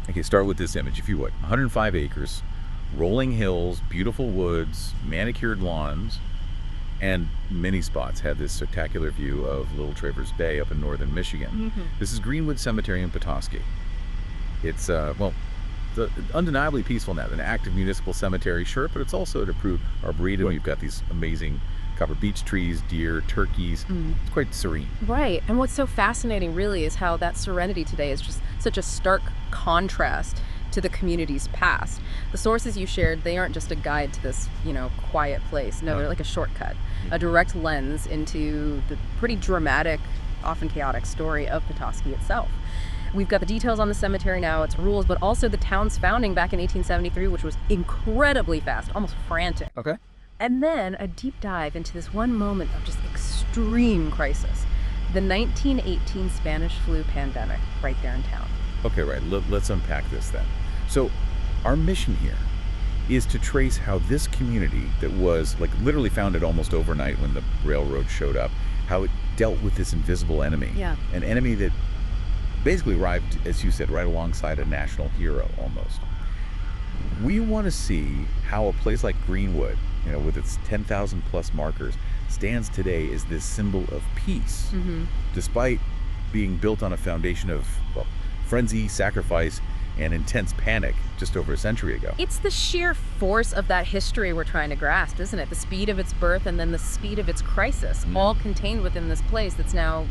Okay, start with this image, if you would. 105 acres, rolling hills, beautiful woods, manicured lawns, and many spots have this spectacular view of Little Traverse Bay up in northern Michigan. This is Greenwood Cemetery in Petoskey. It's, undeniably peaceful now, an active municipal cemetery, sure, but it's also an approved arboretum. You've got these amazing copper beech trees, deer, turkeys. It's quite serene. Right. And what's so fascinating really is how that serenity today is just such a stark contrast to the community's past. The sources you shared, they aren't just a guide to this, quiet place. No, they're like a shortcut, a direct lens into the pretty dramatic, often chaotic story of Petoskey itself. We've got the details on the cemetery now, its rules, but also the town's founding back in 1873, which was incredibly fast, almost frantic. Okay. And then a deep dive into this one moment of just extreme crisis, the 1918 Spanish flu pandemic right there in town. Okay, right. Let's unpack this then. So our mission here is to trace how this community that was literally founded almost overnight when the railroad showed up, how it dealt with this invisible enemy. Yeah. An enemy that basically arrived, as you said, right alongside a national hero almost. We want to see how a place like Greenwood, with its 10,000 plus markers, stands today as this symbol of peace, despite being built on a foundation of, frenzy, sacrifice, and intense panic just over a century ago. It's the sheer force of that history we're trying to grasp, isn't it? The speed of its birth and then the speed of its crisis, all contained within this place that's now,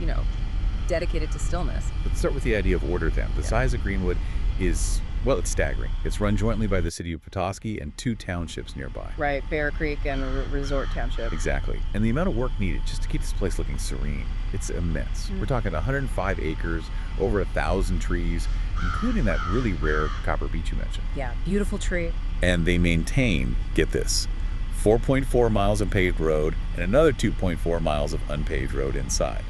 dedicated to stillness. Let's start with the idea of order then. The size of Greenwood is, it's staggering. It's run jointly by the city of Petoskey and 2 townships nearby. Right, Bear Creek and Resort Township. Exactly. And the amount of work needed just to keep this place looking serene, it's immense. We're talking 105 acres, over 1,000 trees, including that really rare copper beech you mentioned. Yeah, beautiful tree. And they maintain, get this, 4.4 miles of paved road and another 2.4 miles of unpaved road inside.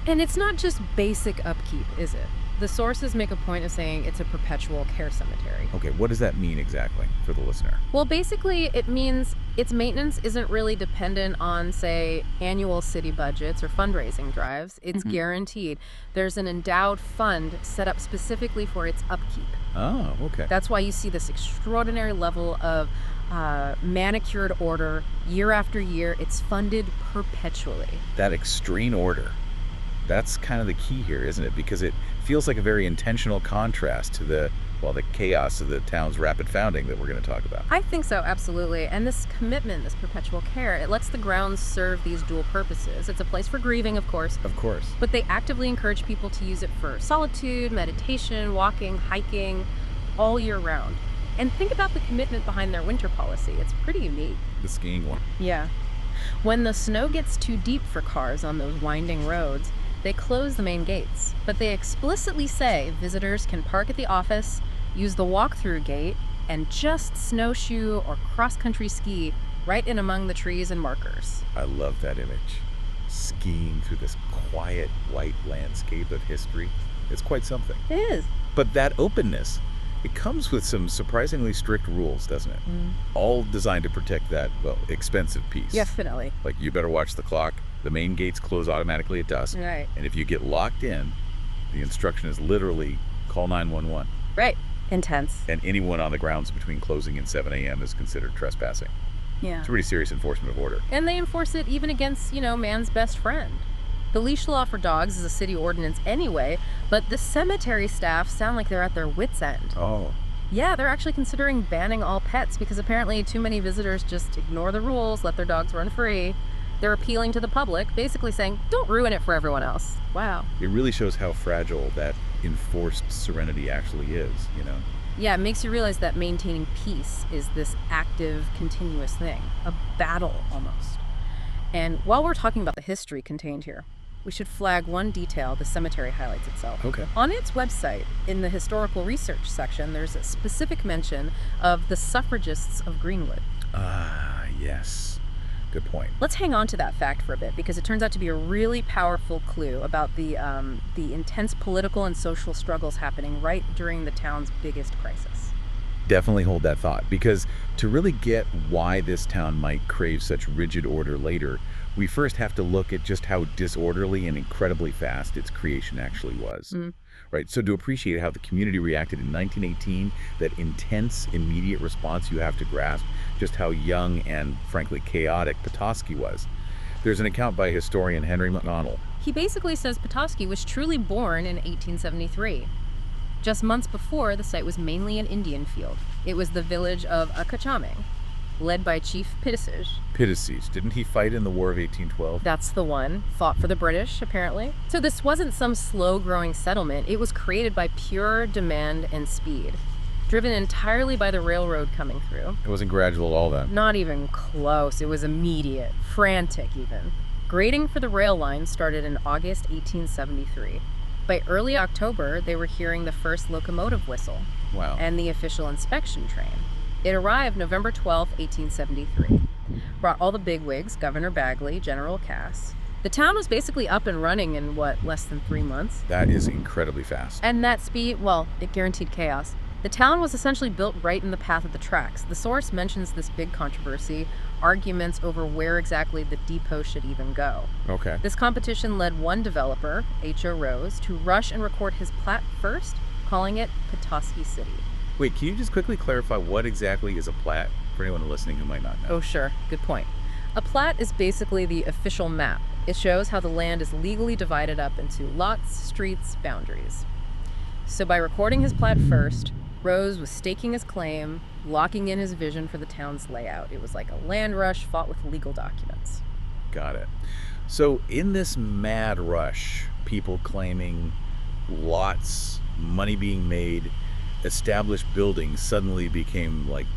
And it's not just basic upkeep, is it? The sources make a point of saying it's a perpetual care cemetery. Okay, what does that mean exactly for the listener? Well, basically, it means its maintenance isn't really dependent on, say, annual city budgets or fundraising drives. It's guaranteed. There's an endowed fund set up specifically for its upkeep. Oh, okay. That's why you see this extraordinary level of manicured order year after year. It's funded perpetually. That extreme order. That's kind of the key here, isn't it? Because it feels like a very intentional contrast to the chaos of the town's rapid founding that we're going to talk about. I think so, absolutely. And this commitment, this perpetual care, it lets the grounds serve these dual purposes. It's a place for grieving, of course. Of course. But they actively encourage people to use it for solitude, meditation, walking, hiking, all year round. And think about the commitment behind their winter policy. It's pretty unique. The skiing one. Yeah. When the snow gets too deep for cars on those winding roads, they close the main gates, but they explicitly say visitors can park at the office, use the walk-through gate, and just snowshoe or cross-country ski right in among the trees and markers. I love that image. Skiing through this quiet, white landscape of history. It's quite something. It is. But that openness, it comes with some surprisingly strict rules, doesn't it? All designed to protect that, expensive piece. Definitely. Like, you better watch the clock. The main gates close automatically at dusk. Right. And if you get locked in, the instruction is literally call 911. Right. Intense. And anyone on the grounds between closing and 7 a.m. is considered trespassing. Yeah. It's a pretty serious enforcement of order. And they enforce it even against, man's best friend. The leash law for dogs is a city ordinance anyway, but the cemetery staff sound like they're at their wits' end. Oh. Yeah, they're actually considering banning all pets because apparently too many visitors just ignore the rules, let their dogs run free. They're appealing to the public, basically saying, don't ruin it for everyone else. Wow. It really shows how fragile that enforced serenity actually is, Yeah, it makes you realize that maintaining peace is this active, continuous thing, a battle almost. And while we're talking about the history contained here, we should flag one detail the cemetery highlights itself. Okay. On its website, in the historical research section, there's a specific mention of the suffragists of Greenwood. Ah, yes. Good point. Let's hang on to that fact for a bit because it turns out to be a really powerful clue about the intense political and social struggles happening right during the town's biggest crisis. Definitely hold that thought, because to really get why this town might crave such rigid order later, we first have to look at just how disorderly and incredibly fast its creation actually was. Right? So to appreciate how the community reacted in 1918, that intense, immediate response, you have to grasp just how young and, frankly, chaotic Petoskey was. There's an account by historian Henry McDonald. He basically says Petoskey was truly born in 1873. Just months before, the site was mainly an Indian field. It was the village of Acachaming, led by Chief Petoskey. Didn't he fight in the War of 1812? That's the one. Fought for the British, apparently. So this wasn't some slow-growing settlement. It was created by pure demand and speed, driven entirely by the railroad coming through. It wasn't gradual at all then. Not even close. It was immediate, frantic even. Grading for the rail line started in August 1873. By early October, they were hearing the first locomotive whistle. Wow. And the official inspection train. It arrived November 12, 1873. Brought all the bigwigs, Governor Bagley, General Cass. The town was basically up and running in, less than 3 months? That is incredibly fast. And that speed, it guaranteed chaos. The town was essentially built right in the path of the tracks. The source mentions this big controversy, arguments over where exactly the depot should even go. Okay. This competition led one developer, H.O. Rose, to rush and record his plat first, calling it Petoskey City. Wait, can you just quickly clarify what exactly is a plat for anyone listening who might not know? Oh, sure. Good point. A plat is basically the official map. It shows how the land is legally divided up into lots, streets, boundaries. So by recording his plat first, Rose was staking his claim, locking in his vision for the town's layout. It was like a land rush fought with legal documents. Got it. So in this mad rush, people claiming lots, money being made, established buildings suddenly became like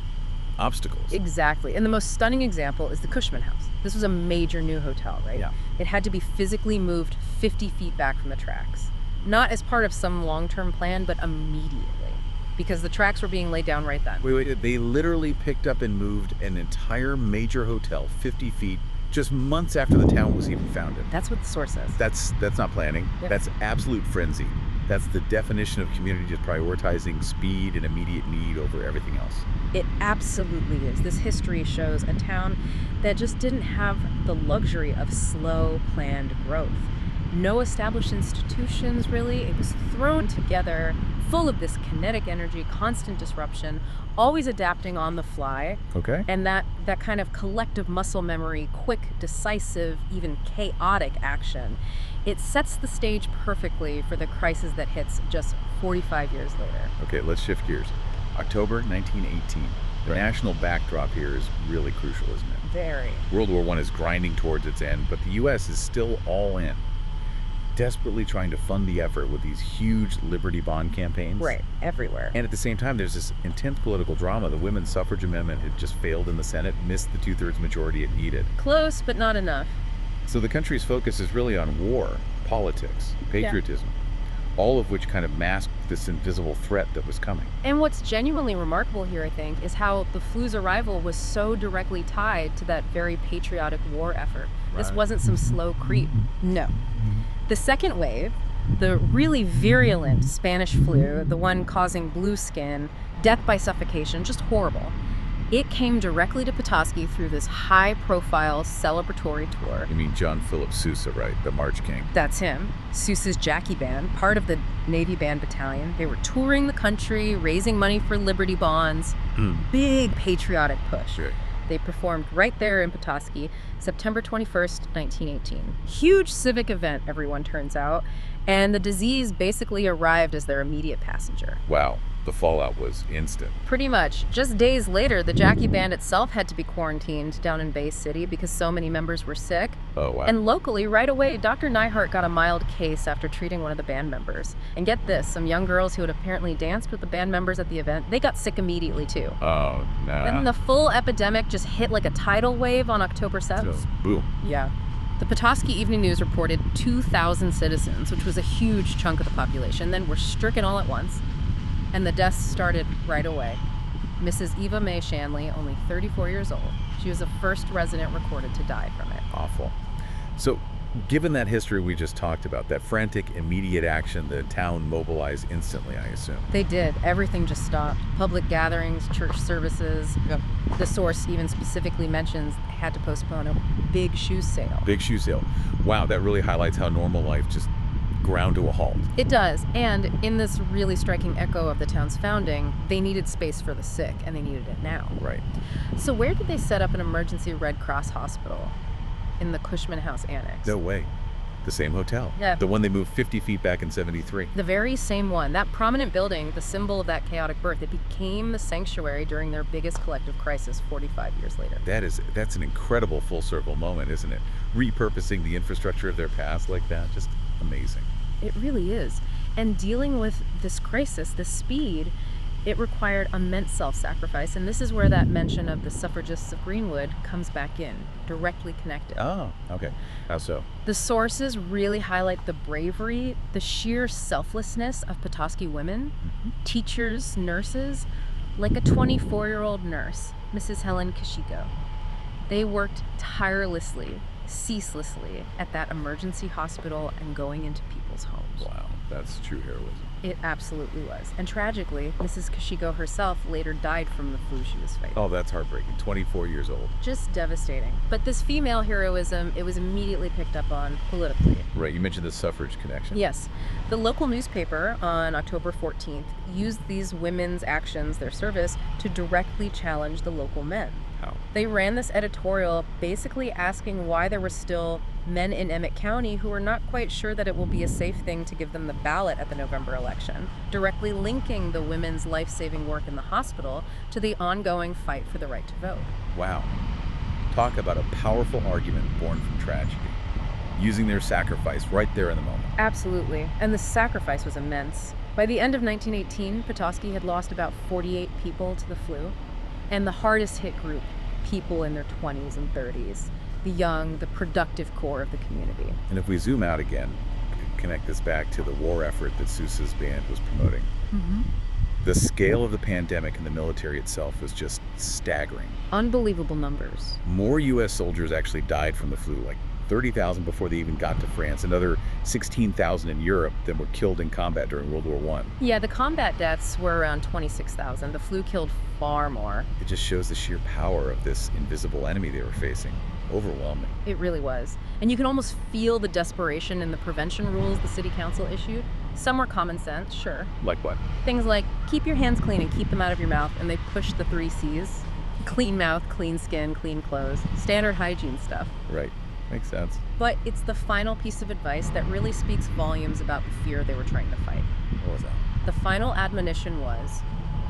obstacles. Exactly. And the most stunning example is the Cushman House. This was a major new hotel, right? Yeah. It had to be physically moved 50 feet back from the tracks. Not as part of some long-term plan, but immediately. Because the tracks were being laid down right then. Wait, they literally picked up and moved an entire major hotel 50 feet just months after the town was even founded. That's what the source says. That's not planning. Yep. That's absolute frenzy. That's the definition of community just prioritizing speed and immediate need over everything else. It absolutely is. This history shows a town that just didn't have the luxury of slow, planned growth. No established institutions, really. It was thrown together, full of this kinetic energy, constant disruption, always adapting on the fly. Okay. And that kind of collective muscle memory, quick, decisive, even chaotic action, it sets the stage perfectly for the crisis that hits just 45 years later. Okay, let's shift gears. October 1918. The national backdrop here is really crucial, isn't it? Very. World War I is grinding towards its end, but the U.S. is still all in, desperately trying to fund the effort with these huge Liberty Bond campaigns. Right, everywhere. And at the same time, there's this intense political drama. The women's suffrage amendment had just failed in the Senate, missed the two-thirds majority it needed. Close, but not enough. So the country's focus is really on war, politics, patriotism, all of which kind of masked this invisible threat that was coming. And what's genuinely remarkable here, I think, is how the flu's arrival was so directly tied to that very patriotic war effort. This Right. wasn't some slow creep. No. The second wave, the really virulent Spanish flu, the one causing blue skin, death by suffocation, just horrible, it came directly to Petoskey through this high-profile celebratory tour. You mean John Philip Sousa, right? The March King. That's him. Sousa's Jackie Band, part of the Navy Band Battalion. They were touring the country, raising money for Liberty Bonds. Big patriotic push. Sure. They performed right there in Petoskey, September 21st, 1918. Huge civic event, everyone turns out, and the disease basically arrived as their immediate passenger. Wow. The fallout was instant. Pretty much. Just days later, the Jackie Band itself had to be quarantined down in Bay City because so many members were sick. Oh, wow. And locally, right away, Dr. Neihart got a mild case after treating one of the band members. And get this, some young girls who had apparently danced with the band members at the event, they got sick immediately too. Oh, nah. Then the full epidemic just hit like a tidal wave on October 7th. Just boom. Yeah. The Petoskey Evening News reported 2,000 citizens, which was a huge chunk of the population, then were stricken all at once. And the deaths started right away. Mrs. Eva Mae Shanley, only 34 years old. She was the first resident recorded to die from it. Awful. So Given that history we just talked about, that frantic, immediate action, the town mobilized instantly, I assume. They did. Everything just stopped. Public gatherings, church services. Yep. The source even specifically mentions they had to postpone a big shoe sale. Big shoe sale. Wow, that really highlights how normal life just ground to a halt. It does. And in this really striking echo of the town's founding, they needed space for the sick, and they needed it now. Right. So where did they set up an emergency Red Cross hospital? In the Cushman House Annex. No way. The same hotel. Yeah. The one they moved 50 feet back in 73. The very same one. That prominent building, the symbol of that chaotic birth, it became the sanctuary during their biggest collective crisis 45 years later. That's an incredible full circle moment, isn't it? Repurposing the infrastructure of their past like that, just amazing. It really is. And dealing with this crisis, this speed, it required immense self-sacrifice, and this is where that mention of the suffragists of Greenwood comes back in, directly connected. Oh, okay. How so? The sources really highlight the bravery, the sheer selflessness of Petoskey women, teachers, nurses, like a 24-year-old nurse, Mrs. Helen Kashiko. They worked tirelessly, ceaselessly at that emergency hospital and going into people's homes. Wow, that's true heroism. It absolutely was. And tragically, Mrs. Kashiko herself later died from the flu she was fighting. Oh, that's heartbreaking. 24 years old. Just devastating. But this female heroism, it was immediately picked up on politically. Right, you mentioned the suffrage connection. Yes. The local newspaper on October 14th used these women's actions, their service, to directly challenge the local men. How? They ran this editorial basically asking why there were still men in Emmett County who are not quite sure that it will be a safe thing to give them the ballot at the November election, directly linking the women's life-saving work in the hospital to the ongoing fight for the right to vote. Wow. Talk about a powerful argument born from tragedy. Using their sacrifice right there in the moment. Absolutely. And the sacrifice was immense. By the end of 1918, Petoskey had lost about 48 people to the flu. And the hardest hit group, people in their 20s and 30s. The young, the productive core of the community. And if we zoom out again, connect this back to the war effort that Sousa's band was promoting. The scale of the pandemic and the military itself was just staggering. Unbelievable numbers. More U.S. soldiers actually died from the flu, like 30,000 before they even got to France, another 16,000 in Europe that were killed in combat during World War I. Yeah, the combat deaths were around 26,000. The flu killed far more. It just shows the sheer power of this invisible enemy they were facing. Overwhelming. It really was. And you can almost feel the desperation in the prevention rules the city council issued. Some were common sense, sure. Like what? Things like keep your hands clean and keep them out of your mouth, and they pushed the 3 C's. Clean mouth, clean skin, clean clothes. Standard hygiene stuff. Right. Makes sense. But it's the final piece of advice that really speaks volumes about the fear they were trying to fight. What was that? The final admonition was,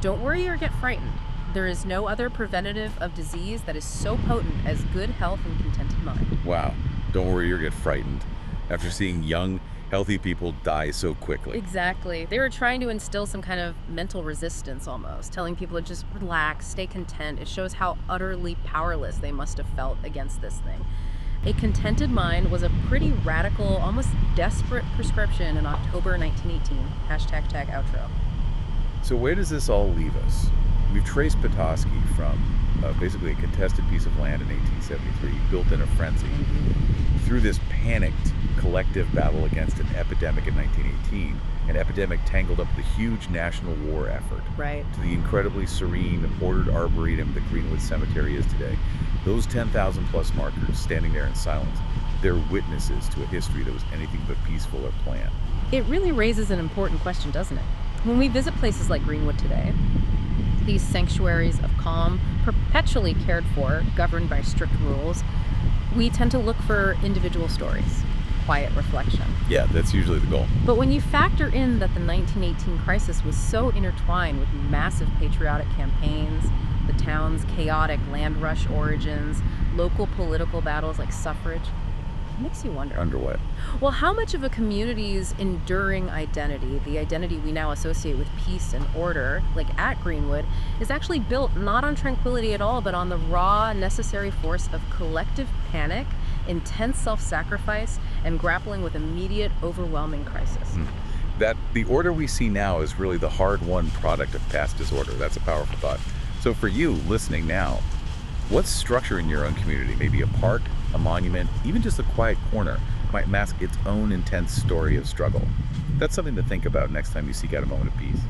don't worry or get frightened. There is no other preventative of disease that is so potent as good health and contented mind. Wow. Don't worry or get frightened. After seeing young, healthy people die so quickly. Exactly. They were trying to instill some kind of mental resistance almost, telling people to just relax, stay content. It shows how utterly powerless they must have felt against this thing. A contented mind was a pretty radical, almost desperate prescription in October 1918. #outro. So where does this all leave us? We've traced Petoskey from basically a contested piece of land in 1873, built in a frenzy, through this panicked collective battle against an epidemic in 1918, an epidemic tangled up with a huge national war effort, Right. to the incredibly serene, ordered arboretum that Greenwood Cemetery is today. Those 10,000 plus markers standing there in silence, they're witnesses to a history that was anything but peaceful or planned. It really raises an important question, doesn't it? When we visit places like Greenwood today, these sanctuaries of calm, perpetually cared for, governed by strict rules, we tend to look for individual stories, quiet reflection. Yeah, that's usually the goal. But when you factor in that the 1918 crisis was so intertwined with massive patriotic campaigns, the town's chaotic land rush origins, local political battles like suffrage, it makes you wonder. Under what? Well, how much of a community's enduring identity, the identity we now associate with peace and order, like at Greenwood, is actually built not on tranquility at all, but on the raw, necessary force of collective panic, intense self-sacrifice, and grappling with immediate, overwhelming crisis. That the order we see now is really the hard-won product of past disorder. That's a powerful thought. So for you, listening now, what's structure in your own community? Maybe a park, a monument, even just a quiet corner might mask its own intense story of struggle. That's something to think about next time you seek out a moment of peace.